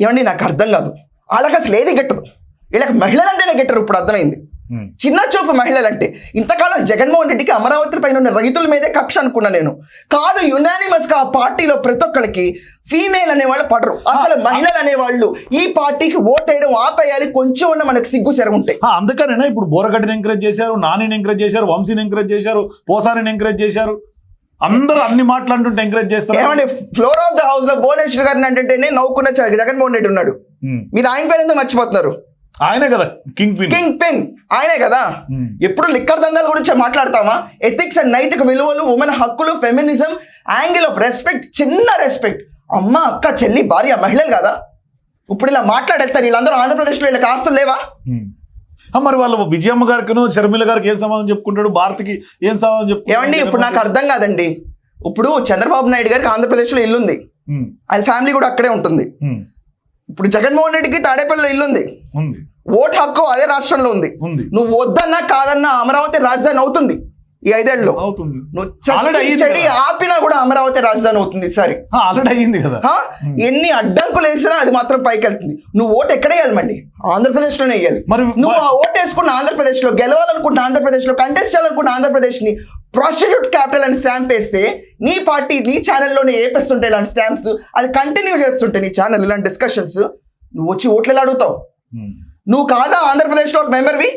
ఏమండి నాకు అర్థం కాదు, వాళ్ళకి అసలు ఏది గెట్టదు, వీళ్ళకి మహిళలు అంటేనే గెట్టరు. ఇప్పుడు అర్థమైంది. చిన్న చూపు మహిళలు అంటే. ఇంతకాలం జగన్మోహన్ రెడ్డికి అమరావతి పైన ఉన్న రైతుల మీదే కక్ష అనుకున్నా నేను. కాదు, యునానిమస్ గా ఆ పార్టీలో ప్రతి ఒక్కరికి ఫీమేల్ అనేవాళ్ళు పడరు. అసలు మహిళలు అనేవాళ్ళు ఈ పార్టీకి ఓటేయడం ఆపేయాలి, కొంచెం ఉన్న మనకు సిగ్గు సెర ఉంటాయి. అందుకనేనా ఇప్పుడు బోరగడ్డిని ఎంకరేజ్ చేశారు, నానిని ఎంకరేజ్ చేశారు, వంశీని ఎంకరేజ్ చేశారు, పోసారిని ఎంకరేజ్ చేశారు. అందరూ అన్ని మాట్లాడుతుంటే ఎంకరేజ్ చేస్తారు. ఏమంటే ఫ్లోర్ ఆఫ్ ద హౌస్ లో భువనేశ్వర్ గారిని అంటేనే నవ్వుకున్న జగన్మోహన్ రెడ్డి ఉన్నాడు. మీరు ఆయన పేరు ఎందుకు మర్చిపోతున్నారు? ఆయనే కదా కింగ్ పిన్, ఆయనే కదా. ఎప్పుడు లిక్కర్ దందాల గురించి మాట్లాడతామా? ఎథిక్స్ అండ్ నైతిక విలువలు, ఉమెన్ హక్కులు, ఫెమినిజం, యాంగిల్ ఆఫ్ రెస్పెక్ట్, చిన్న రెస్పెక్ట్, అమ్మ అక్క చెల్లి భార్య మహిళలు కదా. ఇప్పుడు ఇలా మాట్లాడేస్తారు వీళ్ళందరూ. ఆంధ్రప్రదేశ్లో వీళ్ళకి ఆస్తులు లేవా? మరి వాళ్ళు విజయమ్మ గారికి షర్మిల గారికి ఏం సమాధానం చెప్పుకుంటాడు, భారతికి ఏం సమాధానం చెప్పుకుంటాడు? ఏమండి ఇప్పుడు నాకు అర్థం కాదండి. ఇప్పుడు చంద్రబాబు నాయుడు గారికి ఆంధ్రప్రదేశ్లో ఇల్లు ఉంది, ఆయన ఫ్యామిలీ కూడా అక్కడే ఉంటుంది. ఇప్పుడు జగన్మోహన్ రెడ్డికి తాడేపల్లిలో ఇల్లు ఉంది, ఓటు హక్కు అదే రాష్ట్రంలో ఉంది. నువ్వు వద్దన్నా కాదన్నా అమరావతి రాజధాని అవుతుంది ఈ 5 ఏళ్ళలో. నువ్వు చెడి ఆపినా కూడా అమరావతి రాజధాని అవుతుంది. సరే ఆల్రెడీ అయ్యింది కదా. ఎన్ని అడ్డంకులు వేసినా అది మాత్రం పైకి వెళ్తుంది. నువ్వు ఓటు ఎక్కడ వేయాలి? మళ్ళీ ఆంధ్రప్రదేశ్ లోనే వేయాలి. నువ్వు ఓటు వేసుకున్న ఆంధ్రప్రదేశ్ లో, గెలవాలనుకుంటున్న ఆంధ్రప్రదేశ్ లో, కంటెస్ట్ చేయాలనుకుంటున్న ఆంధ్రప్రదేశ్ ని ప్రాస్టిట్యూట్ క్యాపిటల్ అని స్టాంప్ వేస్తే నీ పార్టీ నీ ఛానల్లోనే ఏపేస్తుంటే ఇలాంటి స్టాంప్స్, అది కంటిన్యూ చేస్తుంటే నీ ఛానల్ ఇలాంటి డిస్కషన్స్, నువ్వు వచ్చి ఓట్లు ఎలా అడుగుతావు? నువ్వు కాదా ఆంధ్రప్రదేశ్లో ఒక మెంబర్వి?